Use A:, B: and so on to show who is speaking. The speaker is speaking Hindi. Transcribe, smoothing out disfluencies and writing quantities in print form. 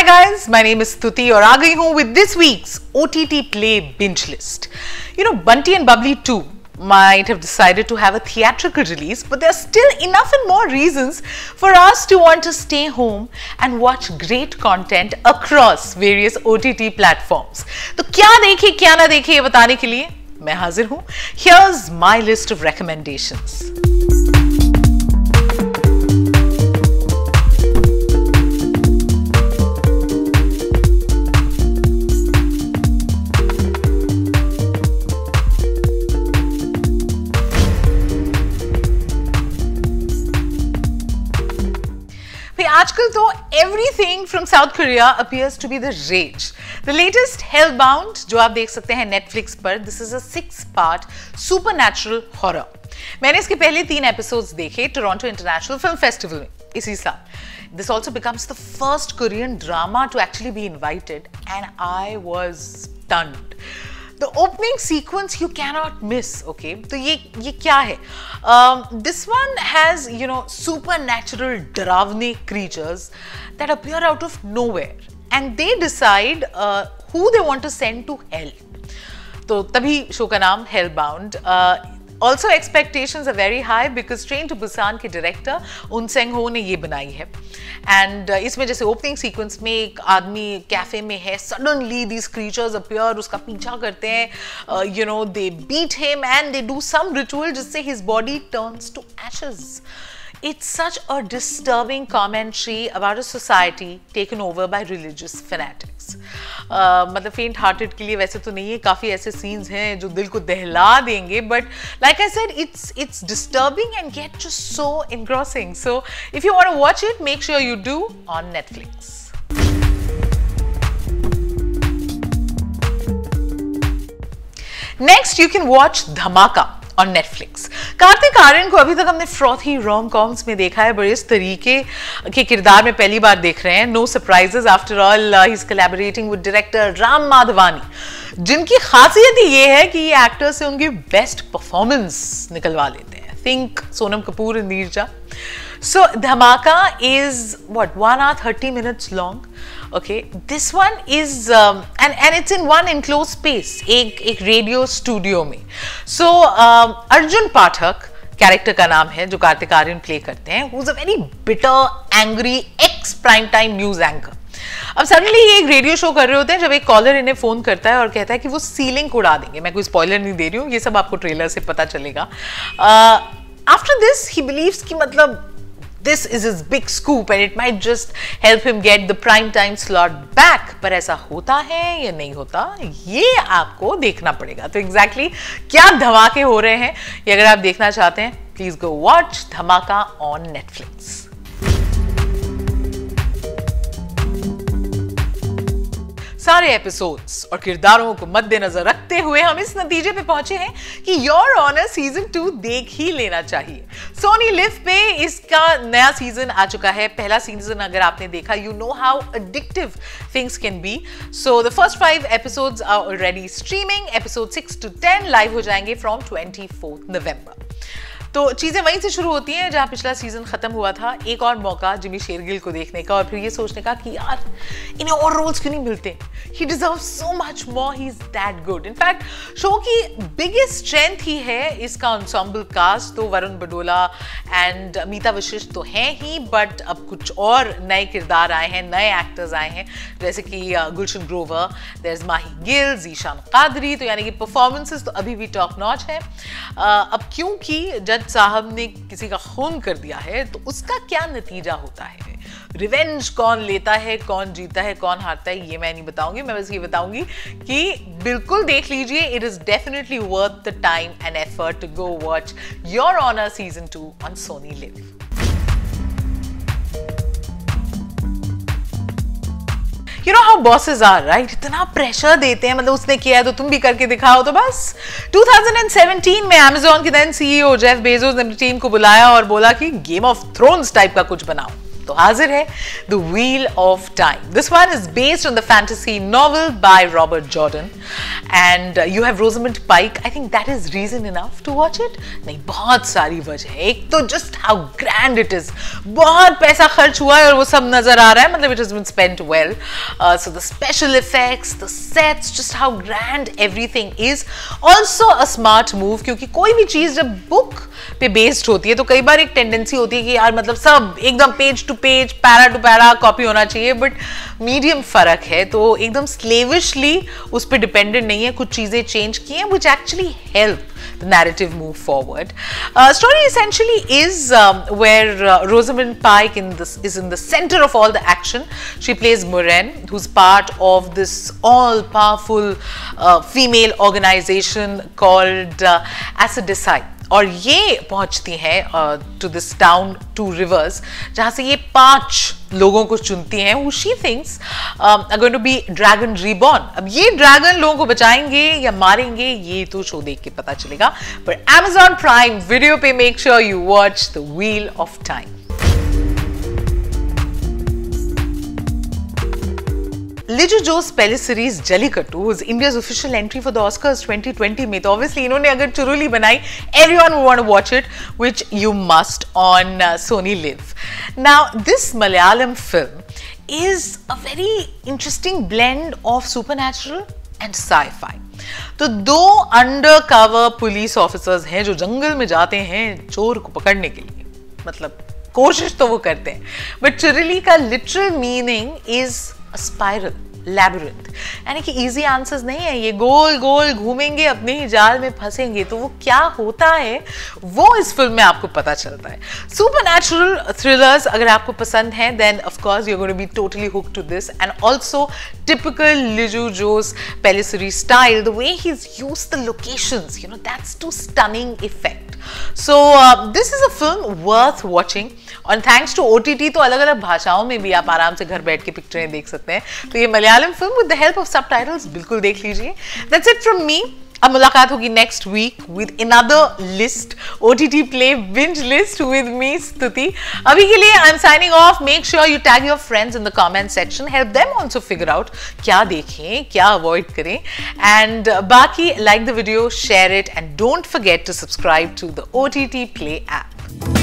A: guys, my name is Stuti और आ गई हूँ with this week's OTT Play Binge List. You know, Bunty and Bubbly 2 might have decided to have a theatrical release, but there are still enough and more reasons for us to want to stay home and watch great content across various OTT platforms. तो क्या देखे क्या ना देखे ये बताने के लिए मैं हाजिर हूँ. Here's my list of recommendations. आजकल तो everything from South Korea appears to be the rage. The latest Hellbound जो आप देख सकते हैं Netflix पर, this is a 6-part supernatural horror. मैंने इसके पहले 3 एपिसोड्स देखे टोरंटो इंटरनेशनल फिल्म फेस्टिवल में इसी साल. This also becomes the first Korean drama to actually be invited and I was stunned. The opening sequence you cannot miss, okay? तो ये क्या है? This one has, you know, supernatural डरावने creatures that appear out of nowhere and they decide who they want to send to hell. तो तभी शो का नाम Hellbound. Also expectations are very high because Train to Busan के डायरेक्टर उन सेंग हो ने ये बनाई है. एंड इसमें जैसे ओपनिंग सीक्वेंस में एक आदमी कैफे में है, सडनली दीज क्रीचर्स अपीयर, उसका पीछा करते हैं, you know they beat him and they do some ritual जिससे his body turns to ashes. It's such a disturbing commentary about a society taken over by religious fanatics. मतलब faint hearted के लिए वैसे तो नहीं है, काफ़ी ऐसे scenes हैं जो दिल को दहला देंगे, but like I said, it's disturbing and yet just so engrossing. So if you want to watch it, make sure you do on Netflix. Next, you can watch Dhamaka on Netflix. Kartik Aaryan को अभी तक हमने फ्रॉथी रोम कॉम्स में देखा है, बड़े इस तरीके के किरदार में पहली बार देख रहे हैं. No surprises after all, he is collaborating with director Ram Madhvani, जिनकी खासियत ही ये है कि ये एक्टर से उनकी बेस्ट परफॉर्मेंस निकलवा लेते हैं. Think Sonam Kapoor and Neerja. So Dhamaka is what, 1 hour 30 minutes long. Okay, this one is and it's in one enclosed space, एक रेडियो स्टूडियो में. So अर्जुन पाठक कैरेक्टर का नाम है जो कार्तिक आर्यन प्ले करते हैं, who's a very bitter, angry ex prime time news anchor. अब सडनली ये एक रेडियो शो कर रहे होते हैं जब एक कॉलर इन्हें फोन करता है और कहता है कि वो सीलिंग उड़ा देंगे. मैं कोई स्पॉइलर नहीं दे रही हूँ, ये सब आपको ट्रेलर से पता चलेगा. आफ्टर दिस ही बिलीव्स कि मतलब this is his big scoop and it might just help him get the prime time slot back. पर ऐसा होता है या नहीं होता, ये आपको देखना पड़ेगा. तो exactly क्या धमाके हो रहे हैं ये अगर आप देखना चाहते हैं, please go watch धमाका on Netflix. सारे एपिसोड्स और किरदारों को मद्देनजर रखते हुए हम इस नतीजे पे पहुंचे हैं कि योर ऑनर सीजन 2 देख ही लेना चाहिए. सोनी लिव पे इसका नया सीजन आ चुका है. पहला सीजन अगर आपने देखा, you know how addictive things can be. So the first 5 episodes are already streaming. Episode 6 to 10 live हो जाएंगे फ्रॉम 24 नवंबर. तो चीज़ें वहीं से शुरू होती हैं जहाँ पिछला सीजन खत्म हुआ था. एक और मौका जिमी शेरगिल को देखने का और फिर ये सोचने का कि यार इन्हें और रोल्स क्यों नहीं मिलते. ही deserves so much more, he is that good. In fact show की बिगेस्ट स्ट्रेंथ ही है इसका एंसेंबल कास्ट. तो वरुण बडोला एंड मीता वशिष्ठ तो हैं ही, बट अब कुछ और नए किरदार आए हैं, नए एक्टर्स आए हैं, जैसे कि गुलशन ग्रोवर, देयर इज माही गिल, ज़ीशान कादरी. तो यानी कि परफॉर्मेंसेस तो अभी भी टॉप नॉच है. अब क्योंकि जज साहब ने किसी का खून कर दिया है तो उसका क्या नतीजा होता है, रिवेंज कौन लेता है, कौन जीता है, कौन हारता है, ये मैं नहीं बताऊंगी. मैं बस ये बताऊंगी कि बिल्कुल देख लीजिए. It is definitely worth the time and effort to go watch your honour season 2 on Sony LIV. You know how bosses are, right? इतना प्रेशर देते हैं, मतलब उसने किया है तो तुम भी करके दिखाओ. तो बस 2017 में Amazon के then CEO जेफ बेजोस ने अपनी टीम को बुलाया और बोला कि गेम ऑफ थ्रोन्स टाइप का कुछ बनाओ. तो हाजिर है the wheel of time. This one is based on the fantasy novel by Robert Jordan and you have Rosamund Pike. I think that is reason enough to watch it. नहीं, बहुत सारी वजह है. एक तो just how grand it is. बहुत पैसा खर्च हुआ है और वो सब नजर आ रहा है. मतलब it has been spent well. So the special effects, the sets, just how grand everything is. Also a smart move, क्योंकि कोई भी चीज जब बुक पे बेस्ड होती है तो कई बार एक टेंडेंसी होती है कि यार मतलब सब एकदम page to page, para to para copy होना चाहिए. बट मीडियम फर्क है, तो एकदम स्लेविशली उस पर डिपेंडेंट नहीं है. कुछ चीजें चेंज की हैं which actually help the narrative move forward. Story essentially is where Rosamund Pike is in the center of all the action. She plays Moiraine, who's part of this all-powerful female organization called Acidicide. और ये पहुंचती है to this town, to rivers, जहां से ये 5 लोगों को चुनती हैं who she thinks are going to be dragon reborn. अब ये ड्रैगन लोगों को बचाएंगे या मारेंगे, ये तो शो देख के पता चलेगा. पर Amazon Prime वीडियो पे make sure you watch the wheel of time. Lijo Jose पहली series Jallikattu was India's official entry for the Oscars 2020 में. तो obviously इन्होंने अगर चुरुली बनाई, everyone will want to watch it, which you must on Sony Live. Now this Malayalam film is a very interesting blend of supernatural and sci-fi. तो 2 अंडरकवर पुलिस ऑफिसर्स हैं जो जंगल में जाते हैं चोर को पकड़ने के लिए. मतलब कोशिश तो वो करते हैं, बट चुरुली का literal meaning is spiral, labyrinth. यानी कि इजी आंसर्स नहीं है. ये गोल गोल घूमेंगे, अपने ही जाल में फंसेंगे. तो वो क्या होता है वो इस फिल्म में आपको पता चलता है. सुपरनैचुरल थ्रिलर्स अगर आपको पसंद हैं, then of course you are going to be totally hooked to this. And also typical Lijo Jose Pellissery style, the way he is used the locations, you know, that's to stunning effect. So this is a film worth watching. और थैंक्स टू OTT तो अलग अलग भाषाओं में भी आप आराम से घर बैठ के पिक्चरें देख सकते हैं. तो ये Malayalam film with the help of subtitles बिल्कुल देख लीजिए. That's it from me. अब मुलाकात होगी next week with another list, OTT play binge list with me Stuti. अभी के लिए I am signing off. Make sure you tag your friends in the comment section. Help them also figure out क्या देखें, क्या अवॉइड करें. एंड बाकी like the video, share it, and don't forget to subscribe to the OTT play app.